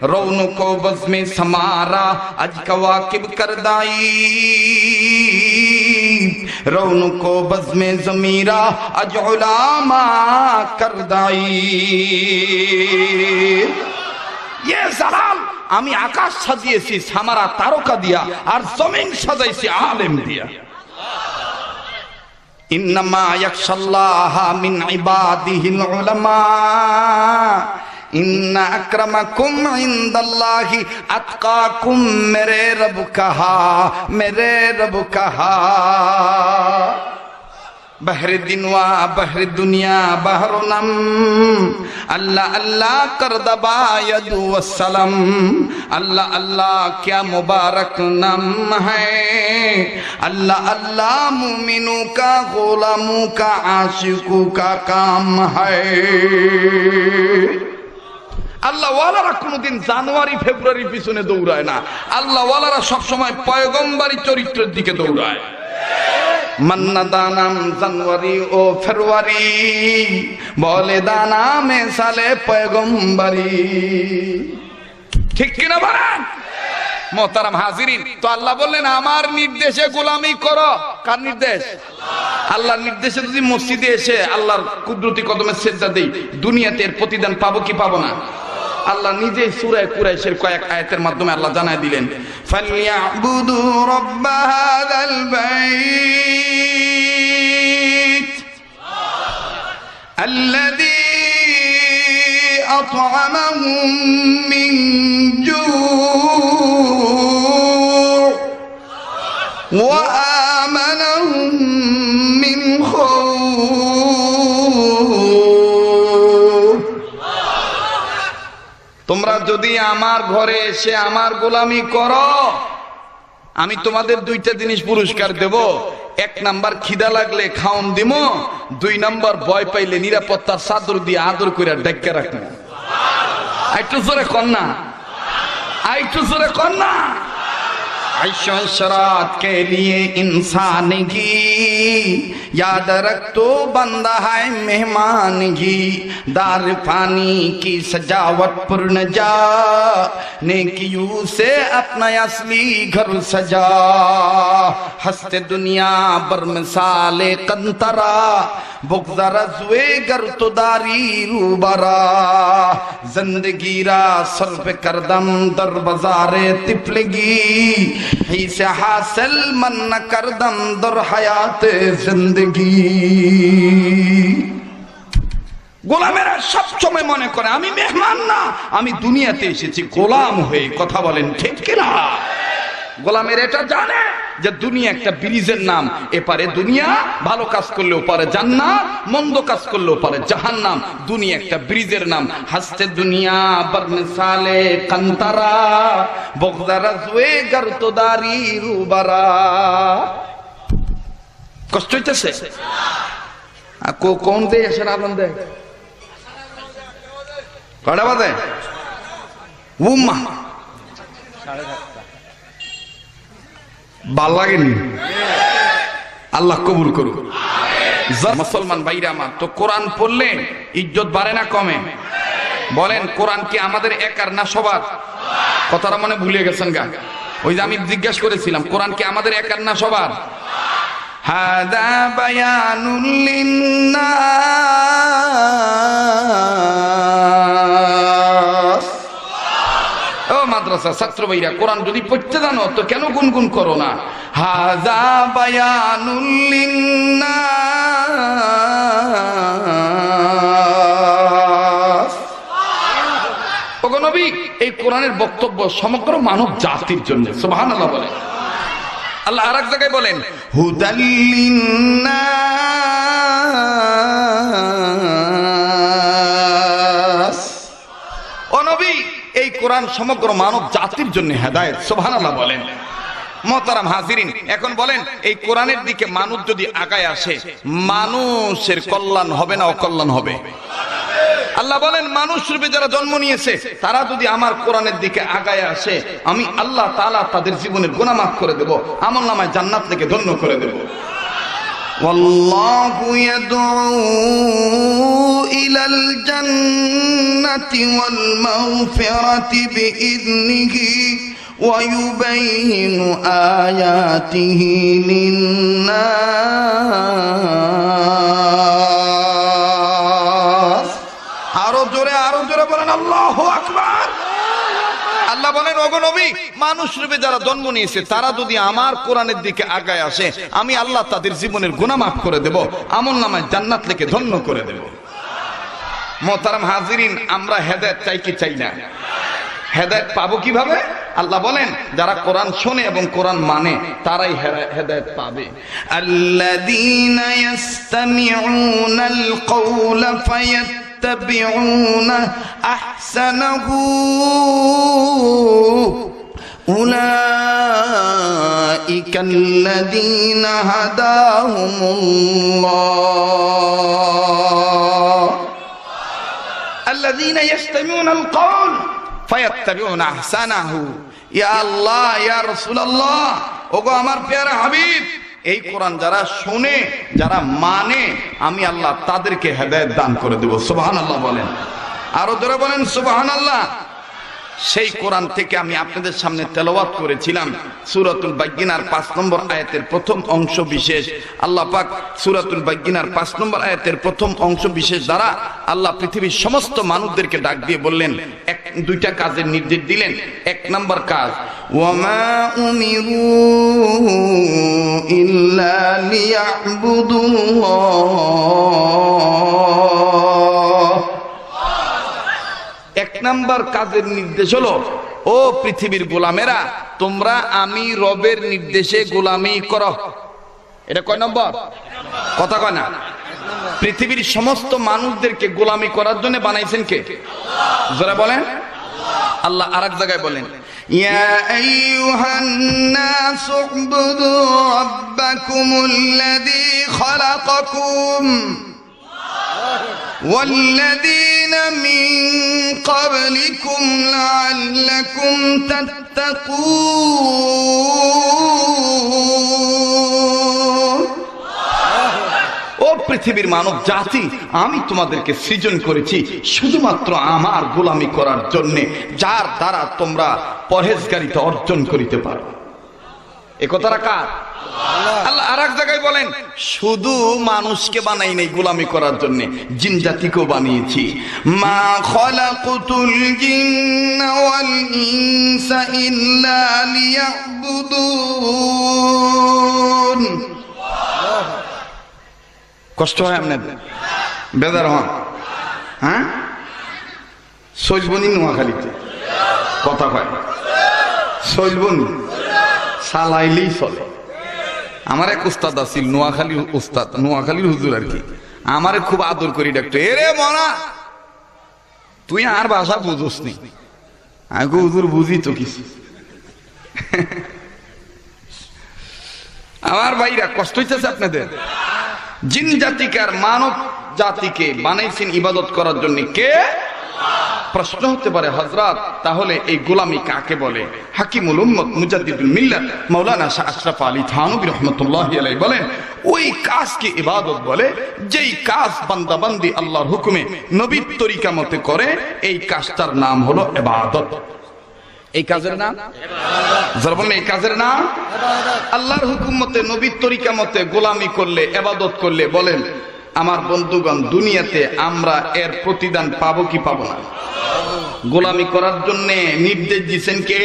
रौनको बज़्म Samara अज कवाकिब करदाई, रौनको बज़्म ज़मीरा अज उलामा करदाई। ये जलाल आमी आकाश साजिয়েছি সামারা তারকা দিয়া, আর জমিন সাজাইছি আলেম দিয়া। ইন্নামা ইয়াখশাল্লাহা মিন ইবাদিহিল উলামা, इन्ना अक्रमकुम इंदल्लाहि अत्काकुम। मेरे रब कहा, मेरे रब कहा। बहरे दिनवा बहरे दुनिया बहरुनम, अल्लाह अल्लाह कर दबा यदु वसलम। अल्लाह अल्लाह क्या मुबारक नाम है, अल्लाह अल्लाह मुमिनों का गुलामों का आशिकों का काम है। আল্লাহ ওয়ালারা কোনদিন জানুয়ারি ফেব্রুয়ারি পিছনে দৌড়ায় না, আল্লাহ ওয়ালারা সব সময় পয়গম্বরী চরিত্রের দিকে দৌড়ায়। মান্না দানাম জানুয়ারি ও ফেব্রুয়ারি, বলে দানামে সালে পয়গম্বরী। ঠিক কিনা বলেন মোহতারাম হাজিরিন? তো আল্লাহ বললেন আমার নির্দেশে গোলামি করো। কার নির্দেশ? আল্লাহর নির্দেশে যদি মসজিদে এসে আল্লাহর কুদরতি কদমে সিজদা দেই, দুনিয়াতে এর প্রতিদান পাবো কি পাবো না? আল্লাহ নিজেই সূরা কুরাইশের কয়েক আয়াতের মাধ্যমে আল্লাহ জানায় দিলেন, ফালইয়াবুদু রাব্ব হাযাল বাইত আল্লাযী আত'আমাহুম মিন জু' ওয়া আমানাহুম মিন খাউফ। তোমরা যদি আমার ঘরে এসে আমার গোলামি করো, আমি তোমাদের দুইটা জিনিস পুরস্কার দেব। এক নাম্বার খিদা লাগলে খাওন দিব, দুই নাম্বার ভয় পাইলে নিরাপত্তার চাদর দিয়ে আদর করে ডেকে রাখবো। একটু জোরে কন্যা, একটু জোরে কন্যা। ऐशरात के लिए इंसान की याद रख तो बंदा है मेहमान की। दार पानी की सजावट पूर्ण जा, नेकियों से अपना असली घर सजा। हंसते दुनिया बर मिसाले कंतरा, बुग़्ज़र जुए गर तो दारी रूबरा। जिंदगी रा सर पे करदम दर बाज़ारे तिफलगी, ही से हासिल मन न करदम दर हयात जिंदगी। গোলামেরা সব সময় মনে করে আমি মেহমান না, আমি দুনিয়াতে এসেছি গোলাম হয়ে। কথা বলেন ঠিক কিনা? গোলামের এটা জানে যে দুনিয়া একটা ব্রিজের নাম, এপারে দুনিয়া, ভালো কাজ করলে ওপারে জান্নাত, মন্দ কাজ করলে ওপারে জাহান্নাম। দুনিয়া একটা ব্রিজের নাম। হাসতে দুনিয়া বার মিসালে কান্তারা, বগদারা জুয়ে গর্তদারি রুবারা। কষ্ট হইতেছে? কোন দেয় আসেন আনন্দ দেয় কটা বাজে? উম্মা ভাল লাগেনি? আল্লাহ কবুল করুক। মুসলমান ভাইরা আমার, তো কোরআন পড়লে ইজ্জত বাড়ে না কমে? বলেন কোরআন কি আমাদের একার না সবার? কথাটা মনে ভুলে গেছেন গা? ওই যে আমি জিজ্ঞাসা করেছিলাম কোরআন কি আমাদের একার না সবার? হাদা বায়ানুল লিন্নাস। ও মাদ্রাসা ছাত্র ভাইরা, কোরআন যদি পড়তে জানো তো কেন গুনগুন করো না? হাযা বায়ানুল লিন্নাস। ওগো নবী, এই কোরআনের বক্তব্য সমগ্র মানব জাতির জন্য। সুবহানাল্লাহ বলেন। আল্লাহ আরেক জায়গায় বলেন হুদাল লিন্নাস। ও নবী, এই কোরআন সমগ্র মানব জাতির জন্য হেদায়েত। সুবহানাল্লাহ বলেন। মোহতারাম হাজিরিন, এখন বলেন এই কোরআনের দিকে মানুষ যদি আগায় আসে, মানুষের কল্যাণ হবে না অকল্যাণ হবে? আল্লাহ বলেন মানুষ রূপে যারা জন্ম নিয়েছে তারা যদি আমার কোরআনের দিকে আগায় আসে, আমি আল্লাহ তাআলা তাদের জীবনের গুনাহ মাফ করে দেব, আমলনামায় জান্নাত থেকে ধন্য করে দেব। والله يدعو إلى الجنة والمغفرة بإذنه ويبين آياته للناس আরো জোরে বলেন আল্লাহু আকবার। আল্লাহ বলেন, ওগো নবী, মানুষ রূপে যারা জন্ম নিয়েছে তারা যদি আমার কোরআনের দিকে আগায় আসে, আমি আল্লাহ তাদের জীবনের গুনাহ মাফ করে দেব, আমলনামায় জান্নাত লিখে ধন্য করে দেব। মোহতারাম হাজিরিন, আমরা হেদায়েত চাই কি চাই না? হেদায়েত পাবো কিভাবে? আল্লাহ বলেন, যারা কোরআন শোনে এবং কোরআন মানে তারাই হেদায়েত পাবে। আল্লাযীনা ইয়াসতামিউনাল কওলা ফায়াত্তাবিউনা আহসানাহু উলাইকাল্লাযীনা হাদাহুমুল্লাহ। আল্লাযীনা ইয়াসতামিউনাল কওল ফায়াত্তাবিউনা আহসানাহু। ইয়া আল্লাহ, ইয়া রাসূলুল্লাহ, ওগো আমার প্যারা হাবিব, এই কোরআন যারা শুনে, যারা মানে, আমি আল্লাহ তাদেরকে হেদায়েত দান করে দেব। সুবহানাল্লাহ বলেন, আরো জোরে বলেন সুবহানাল্লাহ। সেই কোরআন থেকে আমি আপনাদের সামনে তেলাওয়াত করেছিলাম সূরাতুল বায়িনার 5 নম্বর আয়াতের প্রথম অংশ বিশেষ। আল্লাহ পাক সূরাতুল বায়িনার 5 নম্বর আয়াতের প্রথম অংশ বিশেষ দ্বারা আল্লাহ পৃথিবীর সমস্ত মানুষদেরকে ডাক দিয়ে বললেন, দুইটা কাজের নির্দেশ দিলেন। 1 নম্বর কাজ, ওয়ামা উমিরু ইল্লা লিয়াবুদুল্লাহ। 1 নম্বর কাজের নির্দেশ হলো, ও পৃথিবীর গোলামেরা, তোমরা আমি রবের নির্দেশে গোলামি করো। এটা কয় নম্বর? কথা কয় না? পৃথিবীর সমস্ত মানুষদেরকে গোলামি করার জন্য বানাইছেন কে? যারা বলেন আল্লাহ। আরেক জায়গায় বলেন, ইয়া আইয়ুহান নাস উবুদু রাব্বাকুমুল্লাযী খালাকাকুম والذين من قبلكم لعلكم تتقون। ও পৃথিবীর মানব জাতি, আমি তোমাদেরকে সৃজন করেছি শুধুমাত্র আমার গোলামি করার জন্য, যার দ্বারা তোমরা পরহেজগারিতা অর্জন করিতে পারো। এ কথাটা কার? আল্লাহ। আর এক জায়গায় বলেন, শুধু মানুষকে বানাই নাই গোলামি করার জন্য, জিন জাতিকেও বানিয়েছি। মা খালাকুতুল জিন্না ওয়াল ইনসা ইল্লা লিয়াবুদুন। কষ্ট হয় আপনাদের? বেজার হন? হ্যাঁ, সজবনি নোয়াখালীতে কথা কয়, সজবনি চালাইলেই চলে। আমার এক উস্তাদ আছিল, নোয়াখালীর উস্তাদ, নোয়াখালীর হুজুর আর কি, আমারে খুব আদর করি ডাকতো, এরে মনা তুই আর ভাষা বুঝোস নি। আমি হুজুর বুঝি তো কিছু। আমার ভাইরা, কষ্ট হইতেছে আপনাদের? জিন জাতিকে আর মানব জাতিকে বানাইছেন ইবাদত করার জন্য কে? প্রশ্ন হতে পারে, হযরত তাহলে এই গোলামি কাকে বলে? হাকিমুল উম্মত মুজাদ্দিদুল মিল্লাত মাওলানা শাহ আশরাফ আলী থানভী রাহমাতুল্লাহি আলাইহি বলেন, ওই কাজকে ইবাদত বলে যেই কাজ বান্দাবান্দি আল্লাহর হুকুমে নবীর তরিকা মতে করে, এই কাজটার নাম হলো ইবাদত। এই কাজের নাম ইবাদত। যারা বলেন এই কাজের নাম ইবাদত। আল্লাহর হুকুম মতে নবীর তরিকা মতে গোলামি করলে, ইবাদত করলে, বলেন আমার বন্ধুগণ, দুনিয়াতে আমরা এর প্রতিদান পাবো কি পাবো না? গোলামি করার জন্য নির্দেশ দিয়েছেন কে?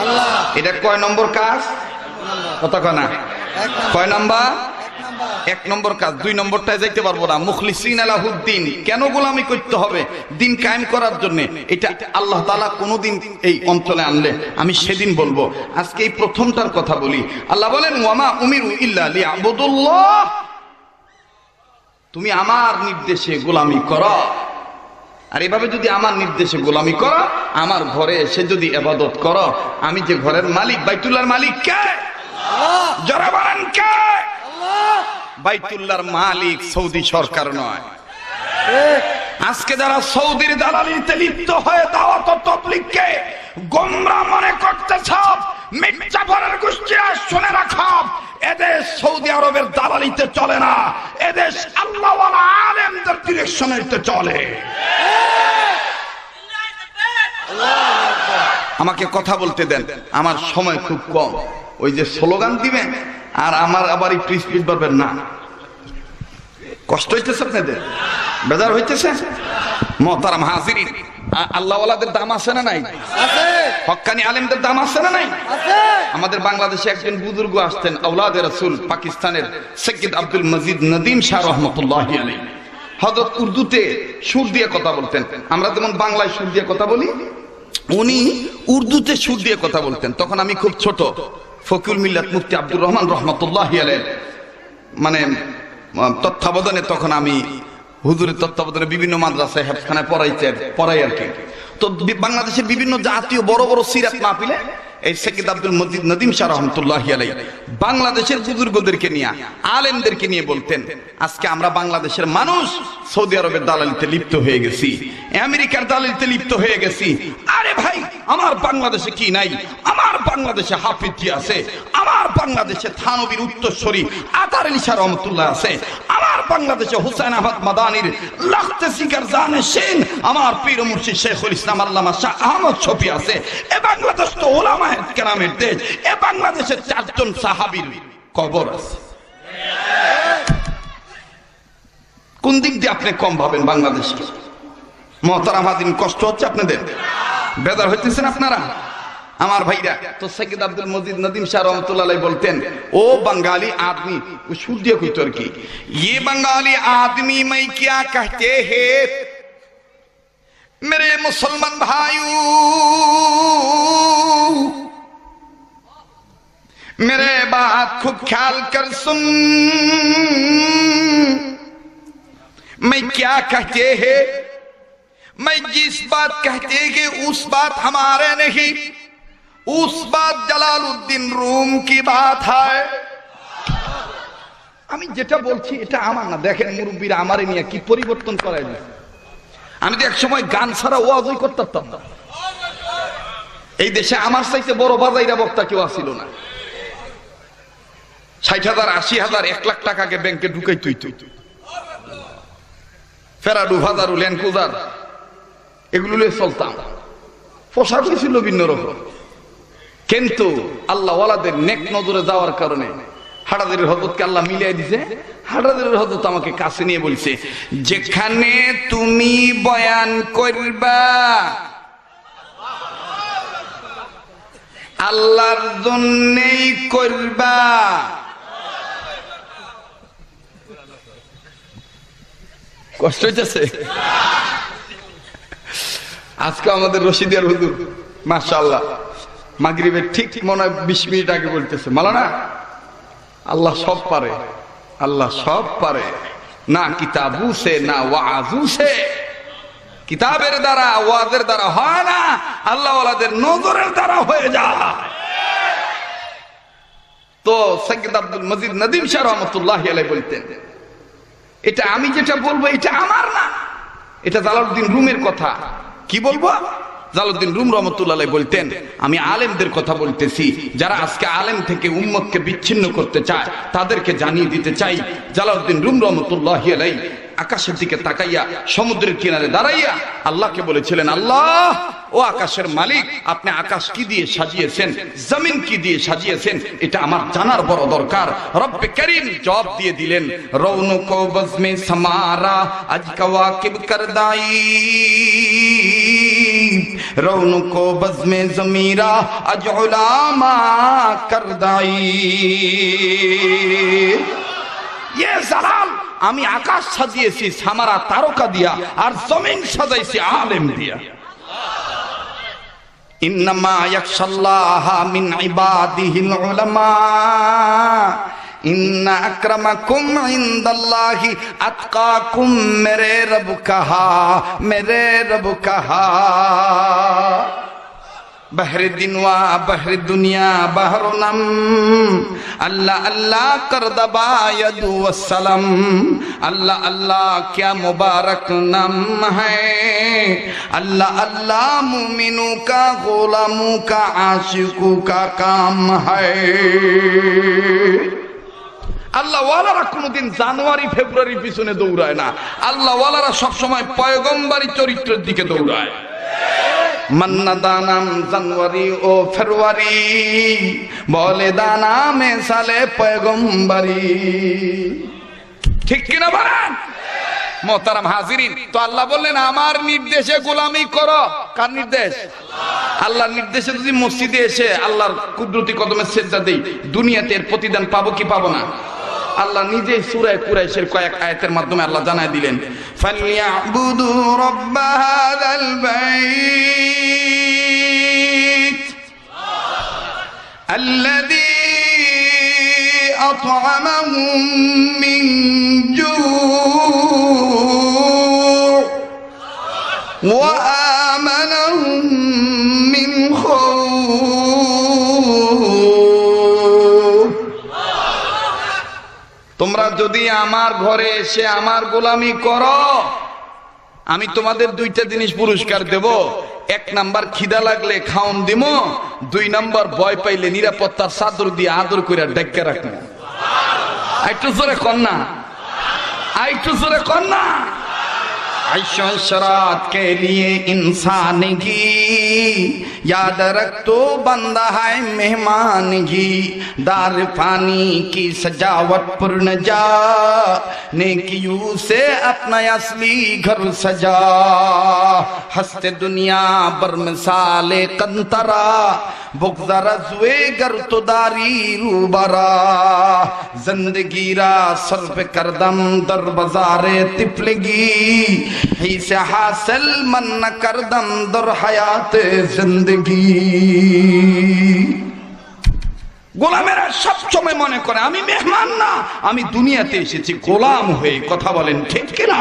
আল্লাহ। এটা কয় নম্বর কাজ? কথা কয় না? কয় নম্বর? 1 নম্বর কাজ। 2 নম্বরটায় যাইতে পারবো না। মুখলিসিন লাহুদ্দিন, কেন গোলামি করতে হবে? দিন কায়েম করার জন্য। এটা আল্লাহ তাআলা কোনদিন এই অঞ্চলে আনলে আমি সেদিন বলবো। আজকে এই প্রথমটার কথা বলি। আল্লাহ বলেন, ওয়ামা উমিরু ইল্লা লিয়াবুদুল্লাহ, তুমি আমার নির্দেশে গোলামি করো। আর এভাবে যদি আমার নির্দেশে গোলামি করো, আমার ঘরে এসে যদি ইবাদত করো, আমি যে ঘরের মালিক, বাইতুল্লাহর মালিক কে? আল্লাহ। যারা বলেন কে? আল্লাহ। বাইতুল্লাহর মালিক সৌদি সরকার নয়। আজকে যারা সৌদির দালালিতে লিপ্ত হয়ে দাওয়াত ও তাবলীগকে গোমরা মনে করতেছ, মির্জাফরের গোষ্ঠীরা শুনে রাখো, এদেশ সৌদি আরবের দালালিতে চলে না, এদেশ আল্লাহওয়ালা আলেমদের ডিরেকশনে চলে। আমাকে কথা বলতে দেন, আমার সময় খুব কম। ওই যে স্লোগান দিবেন আর আমার আবার একটু স্পিড বাড়বেন না, কষ্ট হইতেছে আপনাদের, বেজার হইতেছে। মোহতারাম হাজিরিন, আল্লাহওয়ালাদের দাম আছে না নাই? হক্কানি আলেমদের দাম আছে না নাই? আমাদের বাংলাদেশে একজন বুজুর্গ আসতেন, আওলাদে রাসূল, পাকিস্তানের সৈয়দ আব্দুল মজিদ নদীম শাহ রহমতুল্লাহি আলাইহি। হযরত উর্দুতে সুর দিয়ে কথা বলতেন, আমরা যেমন বাংলায় সুর দিয়ে কথা বলি, উনি উর্দুতে সুর দিয়ে কথা বলতেন। তখন আমি খুব ছোট। ফকিউল মিল্লাত মুফতি আব্দুর রহমান রহমতুল্লাহি আলাইহি মানে তত্ত্বাবধানে, তখন আমি হুজুরের তত্ত্বাবধানে বিভিন্ন মাদ্রাসায় হেফখানায় পড়াই আর কি। তো বাংলাদেশের বিভিন্ন জাতীয় বড় বড় সিরাত মাহফিলে এই সৈয়দ আব্দুল মজিদ নদীম শাহ রহমতুল্লাহি আলাইহি বাংলাদেশের বুজুর্গদেরকে নিয়ে, আলেমদেরকে নিয়ে বলতেন, আজকে আমরা বাংলাদেশের মানুষ সৌদি আরবের দালালিতে লিপ্ত হয়ে গেছি, আমেরিকার দালালিতে লিপ্ত হয়ে গেছি। আরে ভাই, আমার বাংলাদেশে কি নাই? আমার বাংলাদেশে হাফিজ জি আছে, আমার বাংলাদেশে থানবীর উত্তরসূরি আতার আলী শাহ রহমতুল্লাহ আছে, আমার বাংলাদেশে হুসাইন আহমদ মাদানির লাখতে শিকার জানে সেন, আমার পীর মুর্শিদ শেখুল ইসলাম আল্লামা শাহ আহমদ শফি আছে। এ বাংলাদেশ তো ওলামায়ে কেরামের দেশ, এ বাংলাদেশের 4 জন সাহাবীর কবর আছে। কোন দিক দিয়ে আপনি কম ভাবেন বাংলাদেশকে? মোহতারাম হাজিরিন, কষ্ট হচ্ছে আপনাদের, বেজার হইতেছেন আপনারা আমার ভাইরা। তো সৈয়দ আব্দুল মজিদ নদীম শাহ রহমতুল্লাহ আলাইহি বলতেন, ও বাঙালি আদমি, ও সুর দিয়ে কইতো আর কি, ये बंगाली आदमी मैं क्या कहते हैं मेरे मुसलमान भाइयों, मेरे बात खूब ख्याल कर सुन, मैं क्या कहते हैं, मैं जिस बात कहते हैं उस बात हमारे नहीं, उस बात जलालुद्दीन रूम की बात है। আমি যেটা বলছি এটা আমার না। দেখেন মুরব্বীরা আমারে নিয়ে কি পরিবর্তন করাই দিয়েছে। আমি তো এক সময় গান ছাড়া ওয়াজই করতাম না। এই দেশে আমার চাইতে বড় বাজাইরা বক্তা কেউ আসিল না। 60,000, 80,000, 1 লাখ টাকাকে ব্যাংকে ঢুকাই তুই ফেরাডু, ভাজারু, ল্যান্ডক্রুজার এগুলো নিয়ে চলতাম। পোশাক ছিল ভিন্ন রকম, কিন্তু আল্লাহ ওয়ালাদের নেক নজরে যাওয়ার কারণে হাটাদের হযরতকে আল্লাহ মিলিয়ে দিয়েছে। হাটাদের হযরত আমাকে কাছে নিয়ে বলছে, যেখানে তুমি বয়ান করবা আল্লাহর জন্যই করবা, কষ্ট হইতেছে। আজকে আমাদের রশিদিয়ার হুজুর মাশাআল্লাহ মাগরিবের ঠিক মনে হয় 20 মিনিট আগে বলতেছে, মাওলানা আল্লাহ সব পারে, আল্লাহ সব পারে, না কিতাবু সে না ওয়াজু সে, কিতাবের দ্বারা ওয়াজের দ্বারা হয় না, আল্লাহ ওয়ালাদের নজরের দ্বারা হয়ে যায়। তো সৈয়দ আব্দুল মজিদ নদীম শাহ রহমতুল্লাহি আলাইহি বলতেন, এটা আমি যেটা বলবো এটা আমার না, এটা জালালউদ্দিন রুমের কথা। কি বলবো? জালালউদ্দিন রুম রহমতুল্লাহ আলাইহি বলতেন, আমি আলেমদের কথা বলতেছি, যারা আজকে আলেম থেকে উম্মতকে বিচ্ছিন্ন করতে চায় তাদেরকে জানিয়ে দিতে চাই। জালালউদ্দিন রুম রহমতুল্লাহি আলাইহি আকাশের দিকে তাকাইয়া সমুদ্রের কিনারে দাঁড়াইয়া আল্লাহকে বলেছিলেন, আল্লাহ ও আকাশের মালিক, আপনি আকাশ কি দিয়ে সাজিয়েছেন, জমিন কি দিয়ে সাজিয়েছেন, এটা আমার জানার বড় দরকার। রব্বে করিম জবাব দিয়ে দিলেন, রৌনকো বজমে সামারা আজ কওয়াকিব করদাই, রৌনকো বজমে জমিরা আজ উলামা করদাই। ইয়ে জালাল, আমি আকাশ সাজিয়েছি সামারা তারকা দিয়া, আর জমিন সাজাইছি আলেম দিয়া। ইন্নামা ইয়াখশাল্লাহা মিন ইবাদিহিল উলামা, ইন্না আকরামাকুম ইনদাল্লাহি আতকাকুম, মেরে রব কাহা, মেরে রব কাহা। बहरे दिनवा बहरे दुनिया बहरो नम, अल्लाह अल्लाह कर दबा यदु वसलम, अल्लाह अल्लाह क्या मुबारक नाम है, अल्लाह अल्लाह मुमिनों का गोलामों का आशिकों का काम है। আল্লাহ ওয়ালারা কোনোদিন জানুয়ারি ফেব্রুয়ারির পিছনে দৌড়ায় না, আল্লাহ ওয়ালারা সবসময় পয়গম্বরী চরিত্রের দিকে দৌড়ায়। মান্না দানাম জানুয়ারি ও ফেব্রুয়ারি বলে দানা মে সালে পয়গম্বরী, ঠিক কিনা বলেন? মোহতারাম হাজিরিন, তো আল্লাহ বললেন আমার নির্দেশে গোলামি করো। কার নির্দেশ? আল্লাহর নির্দেশে যদি মসজিদে এসে আল্লাহর কুদরতি কদমে সেজদা দেই, দুনিয়াতে এর প্রতিদান পাবো কি পাবো না? আল্লাহ নিজেই সূরা কুরাইশের কয়েক আয়াতের মাধ্যমে আল্লাহ জানায় দিলেন, ফালিয়াবুদু রাব্ব হাযাল বাইত আল্লাযী আত'আমাহুম মিন জু' ওয়া আমানাহুম মিন খাউফ। তোমরা যদি আমার ঘরে এসে আমার গোলামি করো, আমি তোমাদের দুইটা জিনিস পুরস্কার দেব। এক নাম্বার খিদা লাগলে খাওন দিব, দুই নাম্বার ভয় পাইলে নিরাপত্তার চাদর দিয়ে আদর করে ডেকে রাখবো। একটু জোরে কন্যা, একটু জোরে কন্যা। आइशो शरात के लिए इंसान की याद रख तो बंदा है मेहमान की दार पानी की सजावट पूर्ण जा नेकियों से अपना असली घर सजा हंसते दुनिया बर मिसाले कंतरा बुगज़र जुए गर तो दारी रूबरा जिंदगी रा सर पे करदम दर बाजारे तिफलगी ही से हासिल मन न करदम दर हयात जिंदगी। গোলামেরা সব সময় মনে করে আমি মেহমান না, আমি দুনিয়াতে এসেছি গোলাম হয়ে। কথা বলেন ঠিক কিনা?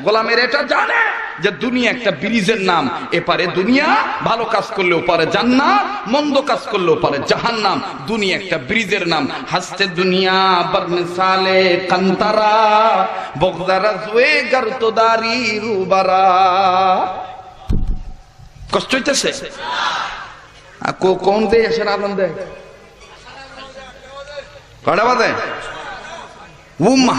গোলামের এটা জানে যে দুনিয়া একটা ব্রিজের নাম, এপারে দুনিয়া, ভালো কাজ করলে ওপারে জান্নাত, মন্দ কাজ করলে ওপারে জাহান্নাম। দুনিয়া একটা ব্রিজের নাম। হাসতে দুনিয়া বার মিসালে কান্তারা বগদারা জুয়ে গর্তদারি রুবারা। কষ্ট হইতেছে? কোন দেয় আসেন আনন্দ দেয় কটা বাজে? উম্মা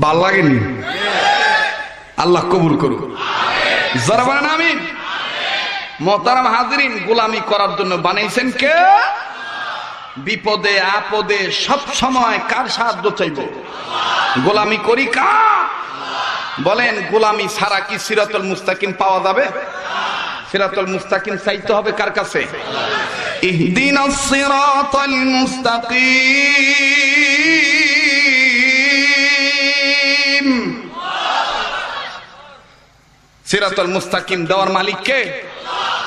ভাল লাগেনি? আল্লাহ কবুল করুক। যারা বলেন আমিন। মোহতারাম হাজিরিন, গোলামি করার জন্য বানাইছেন কে? বিপদে আপদে সব সময় কার সাহায্য চাইব? গোলামি করি কার? বলেন, গোলামি ছাড়া কি সিরাতুল মুস্তাকিম পাওয়া যাবে? সিরাতুল মুস্তাকিম চাইতে হবে কার কাছে? ইহদিনাস সিরাতাল মুস্তাকিম। সিরাতুল মুস্তাকিম দেওয়ার মালিক কে?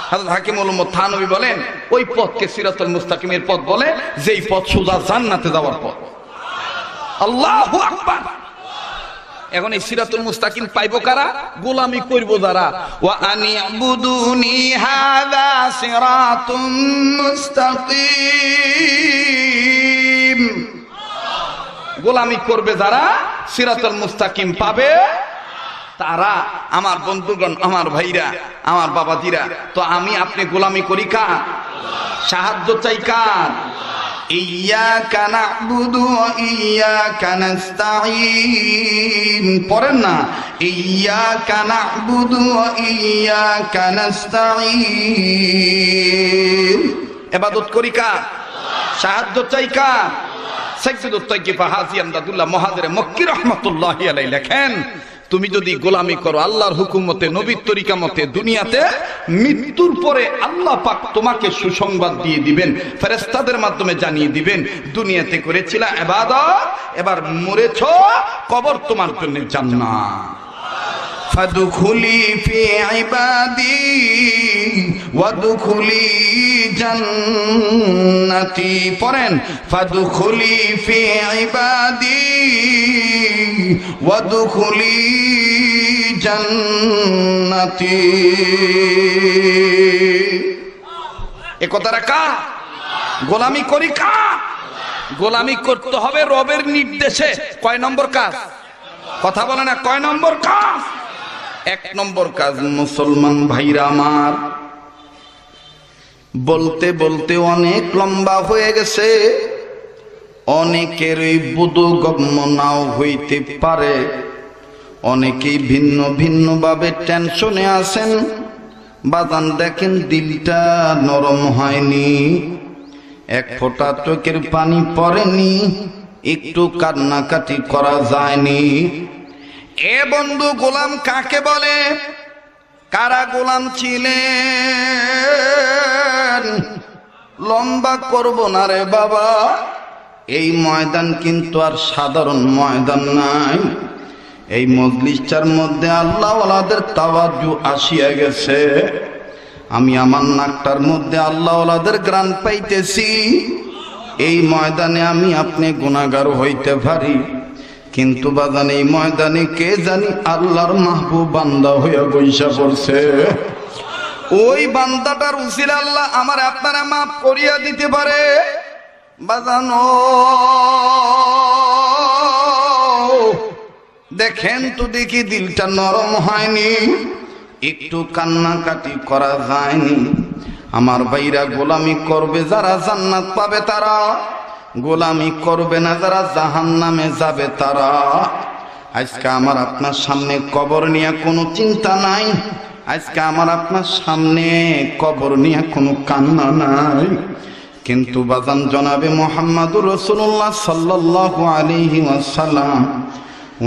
হযরত হাকিমুল উম্মত থানবী বলেন, ওই পথকে সিরাতুল মুস্তাকিমের পথ বলে যেই পথ সোজা জান্নাতে যাওয়ার পথ। আল্লাহু আকবার। এখন এই সিরাতুল মুস্তাকিম পাইবো কারা? গোলামি করব যারা। ওয়া আনিবুদুনি হাযা সিরাতুম মুস্তাকিম। গোলামি করবে যারা, সিরাতুল মুস্তাকিম পাবে তারা। আমার বন্ধুগণ, আমার ভাইরা, আমার বাবাজিরা, তো আমি আপনি গোলামি করি কার? সাহায্য চাই কার? ইয়্যাকা না'বুদু ওয়া ইয়্যাকা নাস্তাঈন। পড়েন না, ইয়্যাকা না'বুদু ওয়া ইয়্যাকা নাস্তাঈন। ইবাদত করি কার? সাহায্য চাই কার? সাইয়্যিদুত তাইয়্যিবা হাজী আমদাদুল্লাহ মুহাজির মক্কি রাহমাতুল্লাহি আলাইহি লেখেন, তুমি যদি গোলামি করো আল্লাহর হুকুম মতে, নবীর তরিকা মতে, দুনিয়াতে মৃত্যুর পরে আল্লাহ পাক তোমাকে সুসংবাদ দিয়ে দিবেন, ফেরেশতাদের মাধ্যমে জানিয়ে দিবেন দুনিয়াতে করেছিলা ইবাদত, এবার মরেছো, কবর তোমার জন্য জান্নাত। ফাদখুলি ফি ইবাদি ওয়াদখুলি জান্নাতি। পড়েন, ফাদখুলি ফি ইবাদি ওয়াদখুলি জান্নাতি। এ কথাটা কার? গোলামি করি কার? গোলামি করতে হবে রবের নির্দেশে। কয় নম্বর কাজ? কথা বলে না, কয় নম্বর কাজ? এক নম্বর কাজ, মুসলমান ভাইরা আমার, বলতে বলতে অনেক লম্বা হয়ে গেছে, অনেকেরই বোধগম্য নাও হইতে পারে, অনেকেই ভিন্ন ভিন্ন ভাবে টেনশনে আছেন। বাজান দেখেন দিলটা নরম হয়নি, এক ফোঁটা চোখের পানি পড়েনি, একটু কান্নাকাটি করা যায়নি। এ বন্ধু, গোলাম কাকে বলে? কারা গোলাম ছিলেন? লম্বা করব না রে বাবা, এই ময়দান কিন্তু আর সাধারণ ময়দান নাই। এই মজলিসটার মধ্যে আল্লাহ ওয়ালাদের তাওয়াজ্জু আসিয়া গেছে। আমি আমার নাকটার মধ্যে আল্লাহ ওয়ালাদের গ্রাণ পাইতেছি। এই ময়দানে আমি আপনি গুনাহগার হইতে পারি, কিন্তু বাজান এই ময়দানে কে জানি আল্লাহর মাহবুব বান্দা হইয়া বইসা পড়ছে। ওই বান্দাটার উসিলা আল্লাহ আমার আপনারা মাফ করিয়া দিতে পারে। বাজান দেখেন তো দেখি দিলটা নরম হয়নি, একটু কান্নাকাটি করা যায়নি। আমার ভাইরা, গোলামি করবে যারা জান্নাত পাবে তারা, গোলামি করবে না যারা জাহান্নামে যাবে তারা। আজকে আমার আপনার সামনে কবর নিয়ে কোনো চিন্তা নাই, আজকে আমার আপনার সামনে কবর নিয়ে কোনো কান্না নাই। কিন্তু বাজান জনাবে মুহাম্মদুর রাসূলুল্লাহ সাল্লাল্লাহু আলাইহি ওয়াসাল্লাম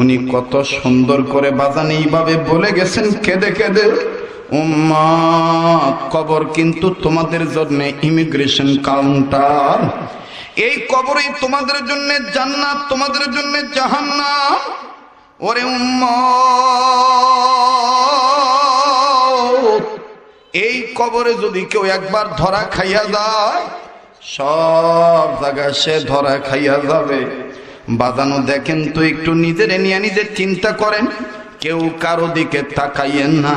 উনি কত সুন্দর করে বাজান এইভাবে বলে গেছেন কেঁদে কেঁদে, উম্মত কবর কিন্তু তোমাদের জন্য ইমিগ্রেশন কাউন্টার। এই কবরই তোমাদের জন্য জান্নাত, তোমাদের জন্য জাহান্নাম। ওরে উম্মত, এই কবরে যদি কেউ একবার ধরা খাইয়া যায়, সব জায়গায় সে ধরা খাইয়া যাবে। বাজানো দেখেন তো, একটু নিজের নিয়ে নিজে চিন্তা করেন, কেউ কারো দিকে তাকাইয়েন না,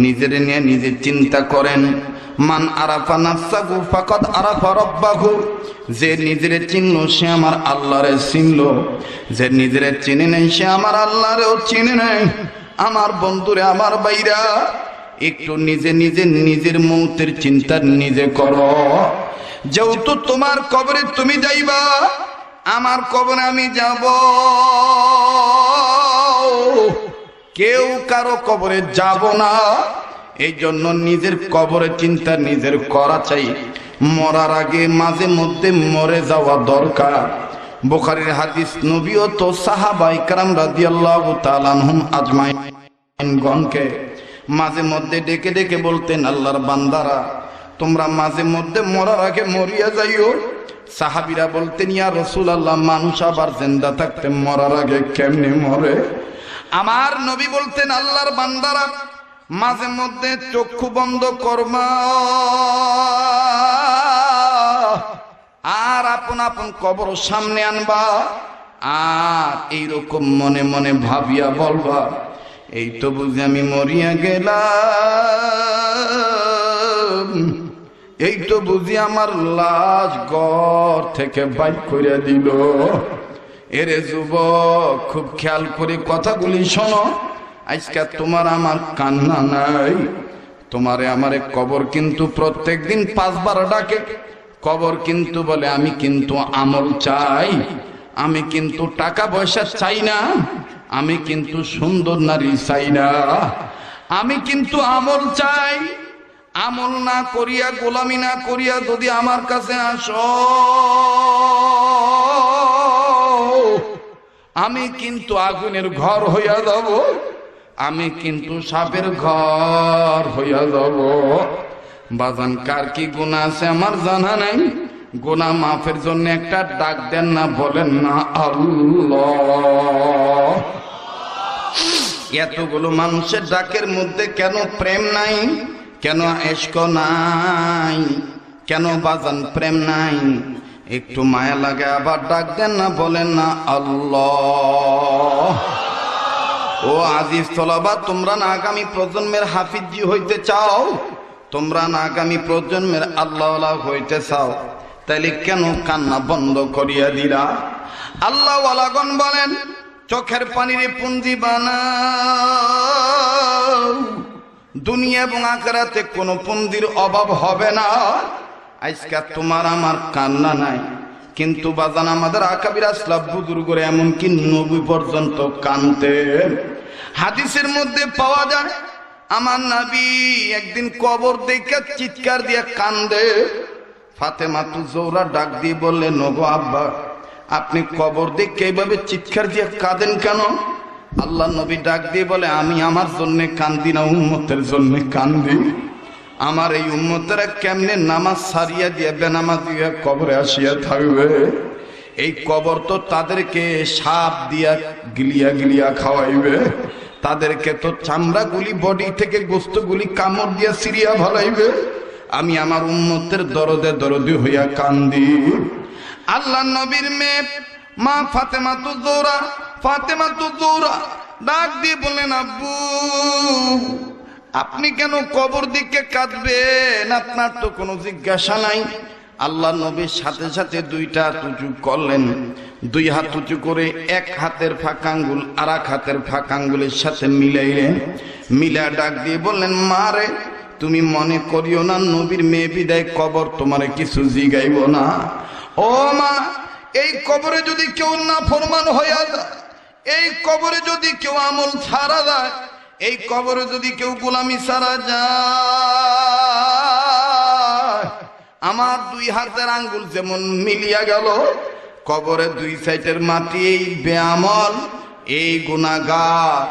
নিজের নিয়ে নিজে চিন্তা করেন। মান আরাফা নাফসাহু ফাকাদ আরাফা রাব্বাহু, যে নিজেরে চিনলো সে আমার আল্লাহরে চিনলো, যে নিজেরে চিনে নেই সে আমার আল্লাহরেও চিনে নেই। আমার বন্ধুরে, আমার ভাইরা, একটু নিজে নিজে নিজের মৌতের চিন্তা নিজে করো। যেহেতু তোমার কবরে তুমি যাইবা, আমার কবরে আমি যাব, কেউ কারো কবরে যাব না। এই জন্য নিজের কবরের চিন্তা নিজের করা চাই। মরার আগে মাঝে মধ্যে মরে যাওয়া দরকার। বুখারীর হাদিস, নবীও তো সাহাবায়ে কেরাম রাদিয়াল্লাহু তাআলা আনহুম আজমাইনগণকে মাঝে মধ্যে ডেকে ডেকে বলতেন, আল্লাহর বান্দারা তোমরা মাঝে মধ্যে মরার আগে মরিয়া যাইও। সাহাবীরা বলতেন, ইয়া রাসূলুল্লাহ, মানুষ আবার জিন্দা থাকতে মরার আগে কেমনে মরে? আমার নবী বলতেন, আল্লাহর বান্দারা মাঝে মধ্যে চক্ষু বন্ধ করবা আর আপন আপন কবর সামনে আনবা, আর এইরকম মনে মনে ভাবিয়া বলবা, এই তো বুঝি আমি মরিয়া গেলাম, এই তো বুঝি আমার লাশ ঘর থেকে বাইর করে দিল। এরে যুবক, খুব খেয়াল করে কথাগুলি শোনো। আজকে তোমার আমার কান্না নাই, তোমারে আমারে কবর কিন্তু প্রত্যেক দিন 5 বার ডাকে। কবর কিন্তু বলে, আমি কিন্তু আমল চাই, আমি কিন্তু টাকা পয়সা চাই না, আমি কিন্তু সুন্দর নারী চাই না, আমি কিন্তু আমল চাই। আমল না করিয়া, গোলামি না করিয়া যদি আমার কাছে আসো, আমি কিন্তু আগুনের ঘর হইয়া যাব, আমি কিন্তু সাপের ঘর হইয়া যাব। বাজান, কার কি গুনাহ আছে আমার জানা নাই, গুনাহ মাফের জন্য একটা ডাক দেন না, বলেন না আল্লাহ। এতগুলো মানুষের ডাকের মধ্যে কেন প্রেম নাই, কেন ইশক নাই, কেন বাজান প্রেম নাই? একটু মায়া লাগে আবার ডাক দেন না, বলেন না আল্লাহ। ও আজিজ তলাবা, তোমরা না আগামী প্রজন্মের হাফিজি হইতে চাও, তোমরা না আগামী প্রজন্মের আল্লাহওয়ালা হইতে চাও, তাইলে কেন কান্না বন্ধ করিয়া দিলা? আল্লাহওয়ালাগণ বলেন, চোখের পানিরে পুঞ্জি বানাও, দুনিয়া এবং আখিরাতে কোনো পুঁজির অভাব হবে না। আজকে তোমার আমার কান্না নাই, কিন্তু বাজান আমাদের আকাবির আসলাফ বুজুর্গরা এমনকি নবী পর্যন্ত কাঁদতেন। হাদিসের মধ্যে পাওয়া যায় আমার নবী একদিন কবর দেখে চিৎকার দিয়ে কান্দে। ফাতেমা তু জোহরা ডাক দিয়ে বললেন, ওগো আব্বা, আপনি কবর দেখে এইভাবে চিৎকার দিয়ে কাঁদেন কেন? আল্লাহ নবী ডাক দিয়ে বলে, আমি আমার জন্য কান্দি না, উম্মতের জন্য কান্দি। আমার এই উম্মতেরা কেমনে নামাজ সারিয়া দিয়ে বেনামাজ দিয়ে কবরে আসিয়া থাকবে? এই কবর তো তাদেরকে সাপ দিয়া গিলিয়া গিলিয়া খাওয়াইবে, তাদেরকে তো চামড়াগুলি বডি থেকে গোস্তগুলি কামড় দিয়া সিরিয়া ভালাইবে। আমি আমার উম্মতের দরদে দরদি হইয়া কান্দি। আল্লাহ নবীর মেয়ে মা ফাতেমা তু জোহরা ডাক দিয়ে বললেন, আব্বু আপনি কেন কবর দিকে কাঁদবেন? আপনার তো কোনো জিজ্ঞাসা নাই। আল্লাহ নবীর সাথে সাথে দুইটা হাত উঁচু করলেন। দুই হাত উঁচু করে এক হাতের ফাঁকা আঙ্গুল আর এক হাতের ফাঁকা আঙ্গুলের সাথে মিলাইলেন। মিলা ডাক দিয়ে বললেন, মা রে, তুমি মনে করিও না নবীর মেয়ে বিদায় কবর তোমারে কিছু জিগাইব না। ও মা, এই কবরে যদি কেউ না ফরমান হইয়া যায়, এই কবরে যদি কেউ আমল ছাড়া যায়, এই কবরে যদি কেউ গোলামি ছাড়া যায়, আমার দুই হাতের আঙ্গুল যেমন মিলিয়া গেল, কবরে দুই সাইডের মাটি এই বেআমল, এই গুনাহগার,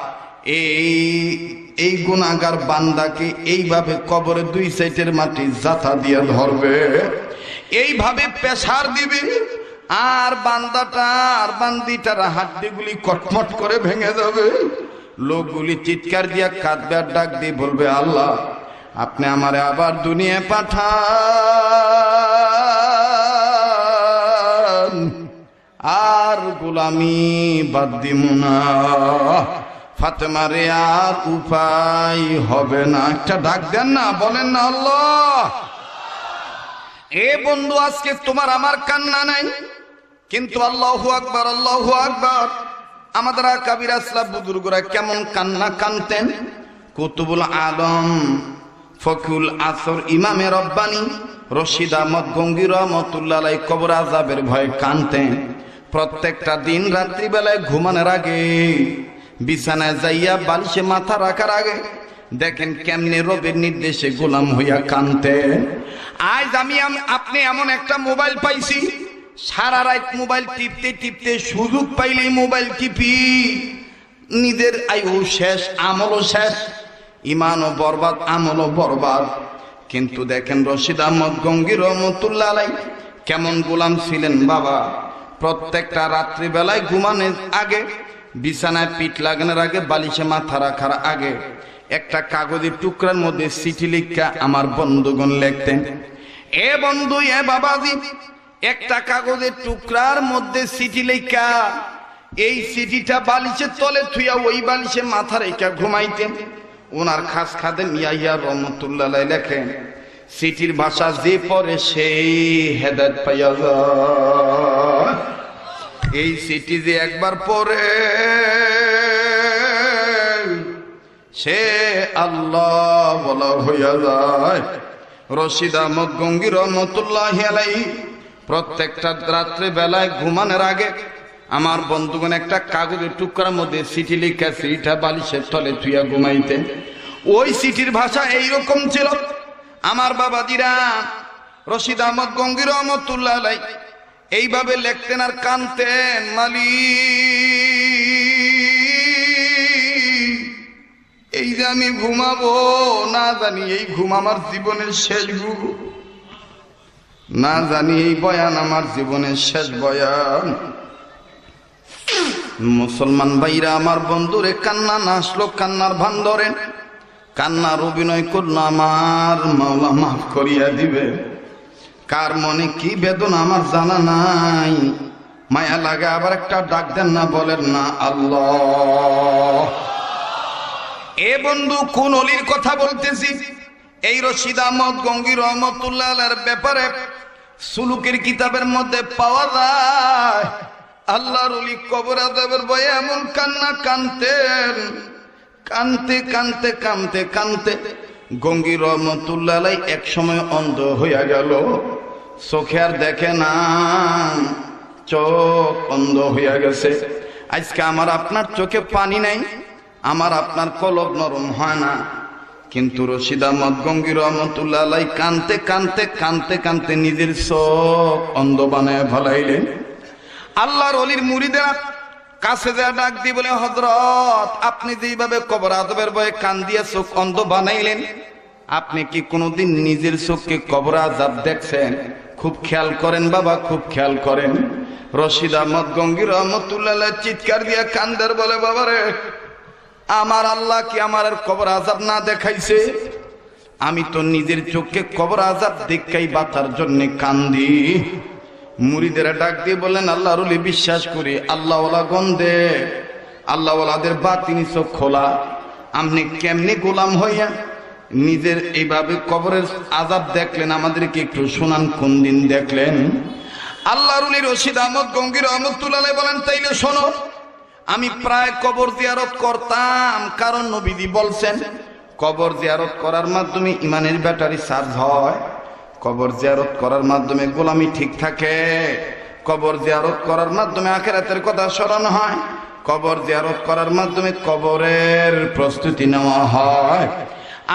এই গুনাহগার বান্দাকে এইভাবে কবরে দুই সাইডের মাটি জাতা দিয়ে ধরবে, এইভাবে পেশার দিবে, আর বান্দিটার হাড্ডিগুলি কটমট করে ভেঙে যাবে। লোকগুলি চিৎকার দিয়া কাঁদবে আর ডাক দিয়ে বলবে, আল্লাহ আপনি আমারে আবার দুনিয়া পাঠান, আর গোলামি বাদ দিমু না। ফাতেমা রে, আর উপায় হবে না, একটা ডাক দেন না, বলেন না আল্লাহ। এ বন্ধু, আজকে তোমার আমার কান্না নাই, কিন্তু আল্লাহু আকবার, আল্লাহু আকবার। আমাদের আকাবির আসলাফ বুজুর্গরা কেমন কান্না কানতেন। কুতুবুল আলম ফকিউল আসর ইমামে রব্বানি রশিদ আহমদ গঙ্গি রহমতুল্লাহ আলাইহি কবর আযাবের ভয়ে কানতেন। প্রত্যেকটা দিন রাত্রিবেলায় ঘুমানোর আগে, বিছানায় যাইয়া বালিশে মাথা রাখার আগে দেখেন কেমনে রবের নির্দেশে গোলাম হইয়া কানতেন। আজ আপনি এমন একটা মোবাইল পাইছি, সারা রাত মোবাইল টিপতে টিপতে সুযোগ পাইলেই মোবাইল টিপি, নিজের আয়ু শেষ, আমলও শেষ, ইমানও বরবাদ, আমলও বরবাদ। কিন্তু দেখেন রশিদ আহমদ গঙ্গি রহমতুল্লাহ আলাইহি কেমন গোলাম ছিলেন বাবা। প্রত্যেকটা রাত্রিবেলায় ঘুমানোর আগে, বিছানায় পিঠ লাগানোর আগে, বালিশে মাথা রাখার আগে একটা কাগজের টুকরার মধ্যে চিঠি লিখা আমার বন্ধুগণ লিখতেন। এ বন্ধু, এ বাবাজি, একটা কাগজের টুকরার মধ্যে চিঠি লেখা, এই চিঠিটা বালিশের তলে থুইয়া ওই বালিশে মাথা রেখা ঘুমাইতেন। ওনার খাস খাদেম ইয়াহিয়া রহমতুল্লাহ আলাইহি লেখেন, চিঠির ভাষা যে পড়ে সেই হেদায়েত পাইয়া যায়। এই চিঠি যে একবার পড়ে সে আল্লাহ বলা হইয়া যায়। রশিদ আহমদ গঙ্গি রহমতুল্লাহি আলাইহি প্রত্যেকটা রাত্রে বেলায় ঘুমানোর আগে আমার বন্ধুগণ একটা কাগজের টুকরার মধ্যে চিঠি লিখা, চিঠিটা বালিশের তলে থুইয়া ঘুমাইতেন। ওই চিঠির ভাষা এইরকম ছিল। আমার বাবাজিরা, রশিদ আহমদ গঙ্গি রহমতুল্লাহ আলাইহি এইভাবে লিখতেন আর কানতেন, মালিক এই যে আমি ঘুমাবো, না জানি এই ঘুম আমার জীবনের শেষ ঘুম, না জানি এই বয়ান আমার জীবনের শেষ বয়ান। মুসলমান ভাইরা, আমার বন্ধুরে কান্না না আসলো, কান্নার ভান ধরেন, কান্নার অভিনয় করলো, আমার মাওলা মাফ করিয়া দিবে। কার মনে কি বেদনা আমার জানা নাই, মায়া লাগে আবার একটা ডাক দেন না, বলেন না আল্লাহ। এ বন্ধু, কোন অলির কথা বলতেছি? এই রশিদ আহমদ গঙ্গি রহমতুল্লাহ আলাইহির ব্যাপারে সুলুকের কিতাবের মধ্যে পাওয়া যায়, আল্লাহর ওলি কবর আযাবের ভয়ে এমন কান্না কানতেন, কানতে কানতে কানতে কানতে গঙ্গি রহমতুল্লাহ আলাইহি এক সময় অন্ধ হইয়া গেল, চোখে আর দেখে না, চোখ অন্ধ হইয়া গেছে। আজকে আমার আপনার চোখে পানি নাই, আমার আপনার কলব নরম হয় না, কিন্তু রশিদ আহমদ গঙ্গি রহমতুল্লাহ আলাইহি কানতে কানতে কানতে কানতে নিজের চোখ অন্ধ বানায় ফেলাইলেন। আল্লাহর ওলির মুরিদেরা কাছে যা ডাক দিয়ে বলে, হযরত আপনি যেইভাবে কবর আযাবের ভয়ে কান দিয়ে চোখ অন্ধ বানাইলেন, আপনি কি কোনোদিন নিজের চোখকে কবর আযাব দেখছেন? খুব খেয়াল করেন বাবা, খুব খেয়াল করেন। রশিদ আহমদ গঙ্গি রহমতুল্লাহ আলাইহি চিৎকার দিয়া কান্দার বলে, বাবারে আমার আল্লাহ কি আমার কবর আযাব না দেখাইছে? আমি তো নিজের চোখকে কবর আযাব দেখাই বাঁচার জন্য কান্দি। মুরিদেরা ডাক দিয়ে বললেন, আল্লাহর ওলি বিশ্বাস করি, আল্লাহওয়ালা গন্ধে আল্লাহওয়ালাদের বাতিনি চোখ খোলা, আপনি কেমনি গোলাম হইয়া নিজের এইভাবে কবরের আযাব দেখলেন? আমাদেরকে একটু শোনান, কোন দিন দেখলেন? আল্লাহর ওলি রশিদ আহমদ গঙ্গি রহমতুল্লাহ আলাইহি বলেন, তাইলে শোনো, আমি প্রায় কবর জিয়ারত করতাম, কারণ নবীজি বলছেন কবর জিয়ারত করার মাধ্যমে ইমানের ব্যাটারি চার্জ হয়, কবর জিয়ারত করার মাধ্যমে গোলামি ঠিক থাকে, কবর জিয়ারত করার মাধ্যমে আখিরাতের কথা স্মরণ হয়, কবর জিয়ারত করার মাধ্যমে কবরের প্রস্তুতি নেওয়া হয়।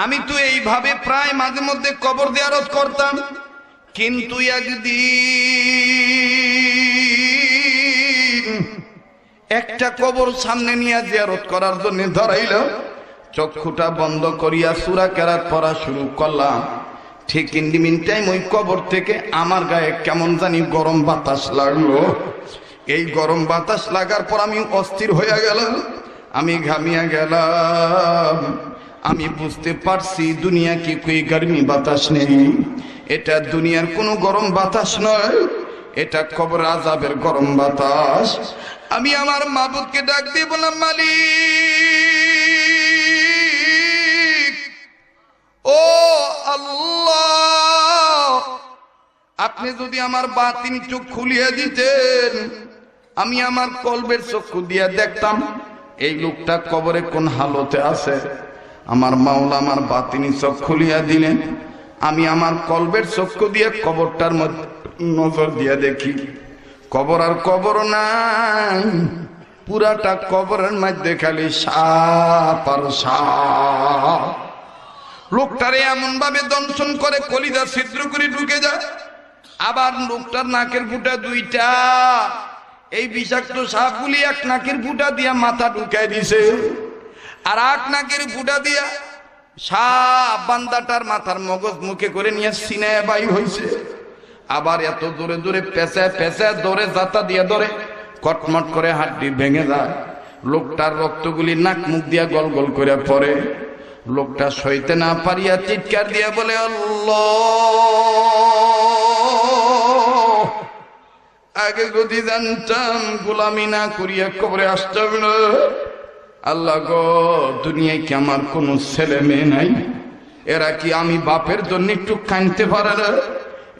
আমি তো এইভাবে প্রায় মাঝে মধ্যে কবর জিয়ারত করতাম, কিন্তু একদিন একটা কবর সামনে নিয়ে জিয়ারত করার জন্য ধরাইল, চক্ষুটা বন্ধ করিয়া সূরা কেরাত পড়া শুরু করলাম। ঠিক ইন দি মিন টাইম ওই কবর থেকে আমার গায়ে কেমন জানি গরম বাতাস লাগলো। এই গরম বাতাস লাগার পর আমি অস্থির হয়ে গেলাম, আমি ঘামিয়া গেলাম। আমি বুঝতে পারছি দুনিয়া কি কোই গরমি বাতাস নেই, এটা দুনিয়ার কোনো গরম বাতাস নয়, এটা কবর আযাবের গরম বাতাস। আমি আমার মাবুদকে ডাক দিয়ে বললাম, মালিক ও আল্লাহ, আপনি যদি আমার বাতিন চোখ খুলিয়ে দিতেন, আমি আমার কলবের চক্ষু দিয়ে দেখতাম এই লোকটা কবরে কোন হালতে আছে। আমার মাওলা আমার বাতিনি চোখ খুলিয়া দিলেন, আমি আমার কলবের চক্ষু দিয়ে কবরটার মধ্যে নজর দিয়ে দেখি, কবর আর কবর নাই, পুরাটা কবরের মধ্যে খালি সাপ আর সাপ। লোকটারে এমন ভাবে দংশন করে কলিজা ছিদ্র করে ঢুকে যায়। আবার লোকটার নাকের ফুটা দুইটা, এই বিষাক্ত সাপগুলি এক নাকের ফুটা দিয়া মাথা ঢুকাই দিছে, আর এক নাকের ফুটা দিয়া সাপ বান্দাটার মাথার মগজ মুখে করে নিয়ে সিনায় বাই হইছে। আবার এত দূরে দূরে পেঁচা পেঁচা ধরে জাতা দিয়ে ধরে কটমট করে হাড্ডি ভেঙে যায়। লোকটার রক্তগুলি নাক মুখ দিয়া গল গল করে পড়ে। লোকটা সইতে না পারিয়া চিৎকার দিয়ে বলে, আল্লাহ, আগে যদি জানতাম গোলামি না করিয়া কবরে আসতাম না। আল্লাহ গো, দুনিয়ায় কি আমার কোনো ছেলে মেয়ে নাই? এরা কি আমি বাপের জন্য একটু কাঁদতে পারে না?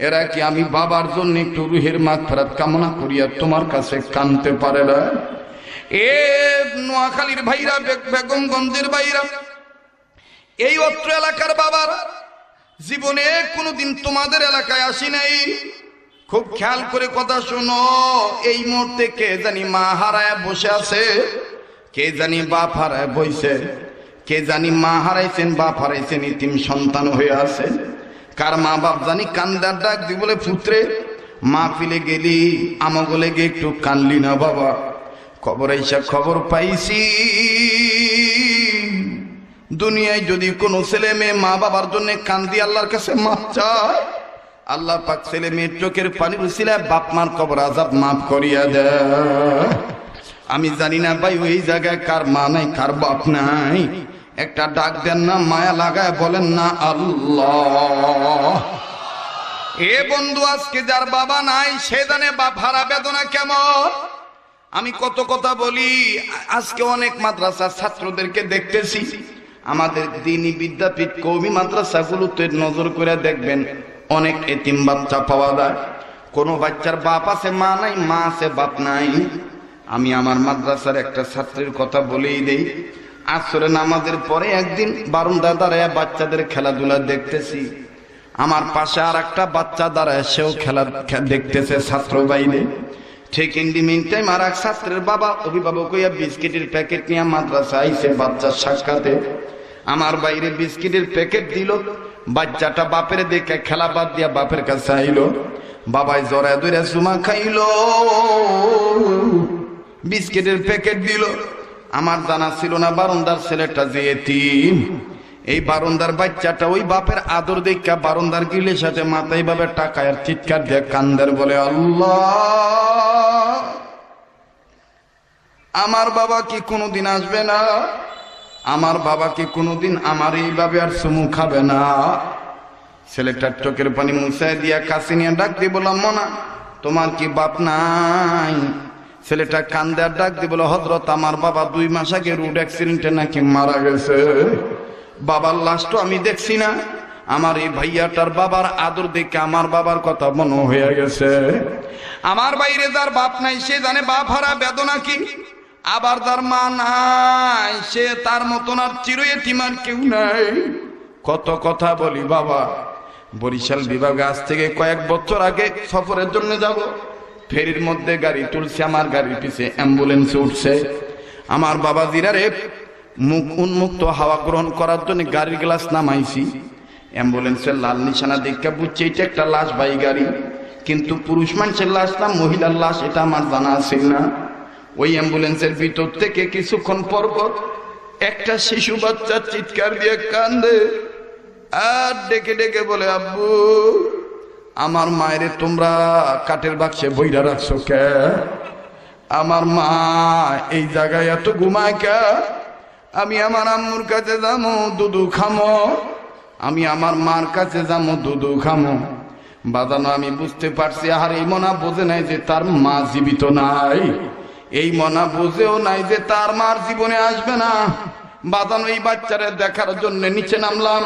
এরা কি আমি বাবার জন্য একটু রুহের মাগফিরাত কামনা করিয়া তোমার কাছে কাঁদতে পারে না? এ নোয়াখালীর ভাইরা, বেগমগঞ্জের ভাইরা, এই অত্র এলাকার বাবার, জীবনে কোনোদিন তোমাদের এলাকায় আসি নাই। খুব খেয়াল করে কথা শোনো। এই মুহূর্তে কে জানি মা হারায় বসে আছে, কে জানি বাপ হারায় বইছে, কে জানি মা হারাইছেন বাপ হারাইছেন, ইতিম সন্তান হয়ে আছে। কার মা বাপ জানি কান্দার ডাক দি বলে, পুত্রে মা ফিলে গেলি আমগলে গে একটু কানলি না বাবা? খবর আইসা খবর পাইছি, দুনিয়ায় যদি কোনো ছেলে মেয়ে মা বাবার জন্য কান্দি আল্লাহর কাছে মাফ চায়, আল্লাহ পাক ছেলে মেয়ের চোখের পানির উসিলায় বাপ মার কবর আযাব মাফ করিয়া দেয়। আমি জানি না ভাই ওই জায়গায় কার মা নাই, কার বাপ নাই, একটা ডাক দেন না, মায়া লাগায় বলেন না আল্লাহ। এ বন্ধু, আজকে যার বাবা নাই সে জানে বাপ হারা বেদনা কেমন। আমি কত কথা বলি, আজকে অনেক মাদ্রাসার ছাত্রদেরকে দেখতেছি, আমাদের দ্বীনি বিদ্যাপীঠ কওমি মাদ্রাসাগুলোতে নজর করে দেখবেন অনেক এতিম বাচ্চা পাওয়া যায়। কোনো বাচ্চার বাপ আছে, মা নাই, মা আছে, বাপ নাই। আমি আমার মাদ্রাসার একটা ছাত্রের কথা বলেই দেই। আসরে নামাজের পরে একদিন বারান্দায় দাঁড়ায় বাচ্চাদের খেলাধুলা দেখতেছি। আমার পাশে আর একটা বাচ্চা দাঁড়ায়, সেও খেলা দেখতেছে ছাত্র বাইরে। ঠিক ইন দি মিন টাইম আর এক ছাত্রের বাবা অভিভাবক হইয়া বিস্কিটের প্যাকেট নিয়ে মাদ্রাসা আইছে বাচ্চার সাক্ষাতে। আমার বাইরে বিস্কিটের প্যাকেট দিল, বাচ্চাটা বাপের দেখে খেলা বাদ দিয়া বাপের কাছে আইলো। বাবাই জড়ায় ধরে চুমা খাইল, বিস্কিটের প্যাকেট দিল। আমার জানা ছিল না বারান্দার ছেলেটা যে এতিম। এই বারান্দার বাচ্চাটা ওই বাপের আদর দেখা বারান্দার গিলের সাথে মাথায় ভাবে টাকায় আর চিৎকার দিয়ে কান্দের, বলে আল্লাহ, আমার বাবা কি কোনোদিন আসবে না? আমার বাবা কি কোনোদিন আমার এইভাবে আর চুমু খাবে না? ছেলেটার চোখের পানি মুছাই দিয়া কাছে নিয়ে ডাক দিয়ে বললাম, মনা তোমার কি বাপ নাই? ছেলেটা কান্দে আর ডাক দিয়ে বলে, হযরত আমার বাবা 2 মাস আগে রোড অ্যাক্সিডেন্টে নাকি মারা গেছে। বাবার লাশ তো আমি দেখছি না। আমার এই ভাইয়াটার বাবার আদর দেখে আমার বাবার কথা মনে হয়ে গেছে। আমার বাইরে যার বাপ নাই সে জানে বাপ হারা বেদনা কি, আবার যার মা নাই সে তার মতন আর চিরয়তীম আর কেউ নাই। কত কথা বলি বাবা। বরিশাল বিভাগে আজ থেকে কয়েক বছর আগে সফরের জন্য যাব, ফেরির মধ্যে গাড়ি তুলছে, আমার গাড়ির পিছে অ্যাম্বুলেন্সে উঠছে। আমার বাবা জিরারে মুখ উন্মুক্ত হাওয়া গ্রহণ করার জন্য গাড়ির গ্লাস নামাইছি। অ্যাম্বুলেন্সের লাল নিশানা দেখে বুঝছে এটা একটা লাশ বাই গাড়ি, কিন্তু পুরুষ মানুষের লাশ না মহিলার লাশ এটা আমার জানা ছিল না। ওই অ্যাম্বুলেন্সের ভিতর থেকে কিছুক্ষণ পর পর একটা শিশু বাচ্চা চিৎকার দিয়ে কান্দে আর ডেকে ডেকে বলে, আব্বু আমার মায়েরে তোমরা কাঠের বাক্সে বইরা রাখছো কে? আমার মা এই জায়গায় এত ঘুমায় কে? আমি আমার আম্মুর কাছে যাবো দুধু খামো, আমি আমার মার কাছে যাবো দুধু খামো। বাজানো আমি বুঝতে পারছি আর এই মনা বোঝে নাই যে তার মা জীবিত নাই, এই মনা বুঝেও নাই যে তার মার জীবনে আসবে না। বাজানো এই বাচ্চারে দেখার জন্য নিচে নামলাম,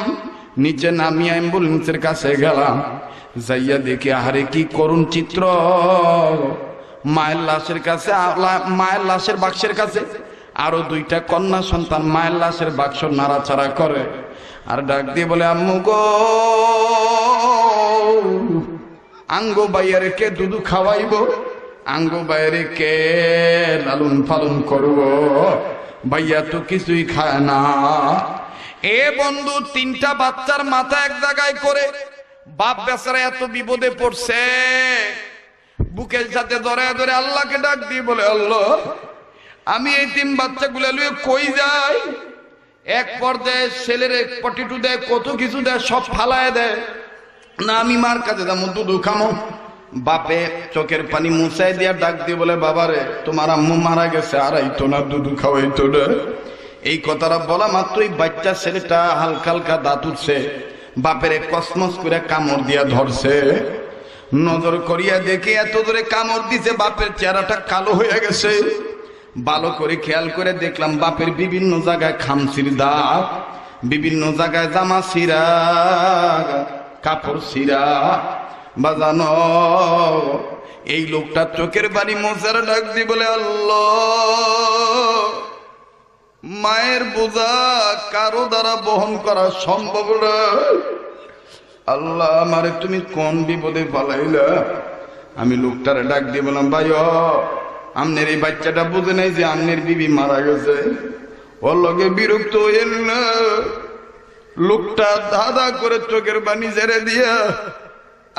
নিচে নামিয়ে অ্যাম্বুলেন্সের কাছে গেলাম। যাইয়া দেখি আহারে কি করুণ চিত্র। মায়ের লাশের কাছে, মায়ের লাশের বাক্সের কাছে আরো 2টা কন্যা সন্তান মায়ের লাশের বাক্স নাড়াচাড়া করে আর ডাক দিয়ে বলে, আম্মু গো, আঙ্গো বাইয়ারে কে দুধু খাওয়াইব? আঙ্গো বাইরে কে লালন পালন করব? ভাইয়া তো কিছুই খায় না। এ বন্ধু, 3টা বাচ্চার মাথা এক জায়গায় করে বাপ বেচারা এত বিপদে পড়ছে, বুকের সাথে ধরে ধরে আল্লাহকে ডাক দিয়ে বলে, আল্লাহ আমি এই 3 বাচ্চাগুলো লুয়ে কই যাই? এক পর্যায়ে ছেলের পটিটু দেয়, কত কিছু দেয়, সব ফালায় দেয়। না আমি মার কাছে যাবো দুধু খামো। বাপে চোখের পানি মুছাই দিয়া ডাক দিয়ে বলে, বাবারে তোমার আম্মু মারা গেছে, আর আইতো না দুধু খাওয়াইতো না। এই কথাটা বলা মাত্রই বাচ্চা ছেলেটা হালকা হালকা দাঁত উঠছে, বাপেরে কসমস করে কামড় দিয়া ধরছে। নজর করিয়া দেখে এত দূরে কামড় দিছে, বাপের চেহারাটা কালো হয়ে গেছে। ভালো করে খেয়াল করে দেখলাম বাপের বিভিন্ন জায়গায় খামচির দাগ, বিভিন্ন জায়গায় জামা ছিঁড়া, কাপড় ছিঁড়া। বাজানো এই লোকটা চোখের বাড়ি মোছার ডাক দিয়ে বলে, আল্লাহ মায়ের বোঝা কারো দ্বারা বহন করা সম্ভব না। আল্লাহ আমারে তুমি কোন বিপদে পালাইলা? আমি লোকটারে ডাক দিয়ে বললাম, ভাই আমনের এই বাচ্চাটা বুঝে নাই যে আমনের বিবি মারা গেছে। ওর লগে বিরক্ত হইল না। লোকটা দাদা করে চোখের পানি ছেড়ে দিয়া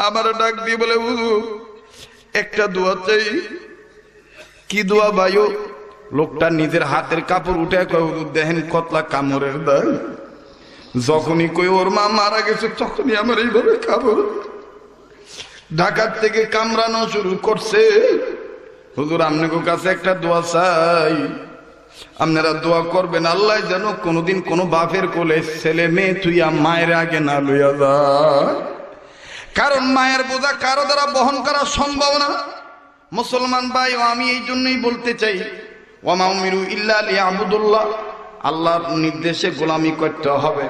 আমার ডাক দিয়ে বলে, বুঝু একটা দোয়া চাই। কি দোয়া ভাইও? লোকটা নিজের হাতের কাপড় উঠে কয়, দেখেন কতলা কামড়ের দাগ। যখনই কই ওর মা মারা গেছে তখনই আমার এইভাবে কাপড় ঢাকার থেকে কামড়ানো শুরু করছে। হুজুর আপনাদের কাছে একটা দোয়া চাই, আপনারা দোয়া করবেন আল্লাহ যেন কোনোদিন কোনো বাপের কোলে ছেলে মেয়ে তুইয়া মায়ের আগে না লইয়া যায়। কারণ মায়ের বোঝা কারো দ্বারা বহন করা সম্ভব না। মুসলমান ভাই, আমি এই জন্যই বলতে চাই, ওয়ামা উমিরু ইল্লা লিয়াবুদুল্লাহ, আল্লাহর নির্দেশে গোলামি করতে হবে।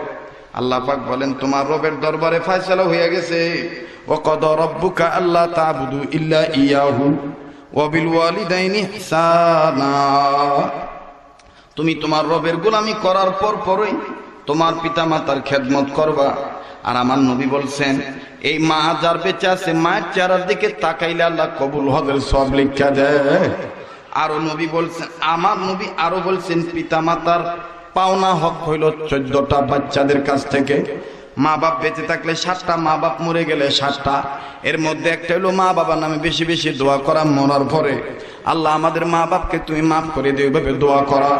আল্লাহ পাক বলেন তোমার রবের দরবারে ফয়সালা হয়ে গেছে, ওয়া ক্বাদা রাব্বুকা আল্লা তা'বুদু ইল্লা ইয়াহু ওয়া বিল ওয়ালিদাইনি ইহসানা। তুমি তোমার রবের গোলামি করার পরই তোমার পিতামাতার খেদমত করবা। আর আমার নবী বলছেন, এই মা যার বেঁচে আছে মায়ের চেহারার দিকে তাকাইলে আল্লাহ কবুল হজের সব লিখা দেয়। আরো নবী বলছেন, আমার নবী আরো বলছেন, পিতামাতার পাওনা হক হইল 14টা বাচ্চাদের কাছ থেকে। মা বাপ বেঁচে থাকলে 7টা, মা বাপ মরে গেলে 7টা। এর মধ্যে একটা হলো মা বাবার নামে বেশি বেশি দোয়া করা। মরার পরে আল্লাহ আমাদের মা বাপকে তুমি মাফ করে দিও, এভাবে দোয়া করা।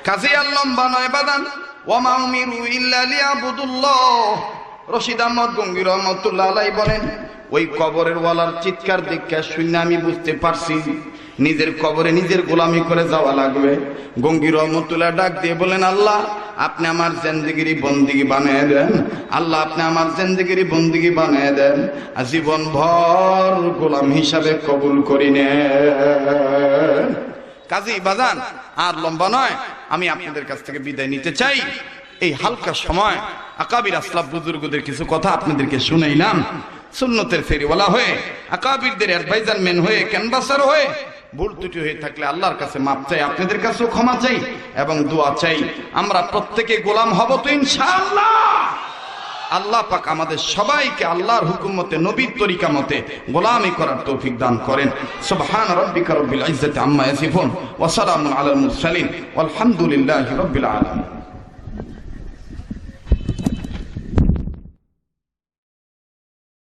কাজী আল্লাহ নয় বাদান ওয়া মা উমিরু ইল্লা লিয়াবুদুল্লাহ। রশিদ আহমদ গঙ্গী রহমতুল্লাহ আলাইহি বলেন, ওই কবরের ওয়ালার চিৎকার দেখে শুনে আমি বুঝতে পারছি নিজের কবরে নিজের গোলামি করে যাওয়া লাগবে। গঙ্গী রহমতুল্লাহ ডাক দিয়ে বলেন, আল্লাহ আপনি আমার জিন্দেগির বন্দিগি বানিয়ে দেন, আল্লাহ আপনি আমার জিন্দেগির বন্দিগি বানিয়ে দেন, জীবন ভর গোলাম হিসাবে কবুল করি নেন। কাজী বাজান আর লম্বা নয়, আমি আপনাদের কাছ থেকে বিদায় নিতে চাই। এই হালকা সময় আকাবির আসলাফ বুজুর্গদের কিছু কথা আপনাদেরকে শুনাইলাম। সুন্নতের ফেরিওয়ালা হয়ে, আকাবিরদের অ্যাডভাইজার ম্যান হয়ে, ক্যানভাসার হয়ে ভুল ত্রুটি হয়ে থাকলে আল্লাহর কাছে মাপ চাই, আপনাদের কাছেও ক্ষমা চাই এবং দোয়া চাই। আমরা প্রত্যেকে গোলাম হব তো ইনশাআল্লাহ। আল্লাহ পাক আমাদের সবাইকে আল্লাহর হুকুম মতে, নবীর তরিকা মতে গোলামি করার তৌফিক দান করেন। সুবহান রাব্বিকা রব্বিল ইজ্জাতি আম্মা ইয়াসিফুন ওয়া সালামুন আলাল মুরসালিন ওয়ালহামদুলিল্লাহি রাব্বিল আলামিন।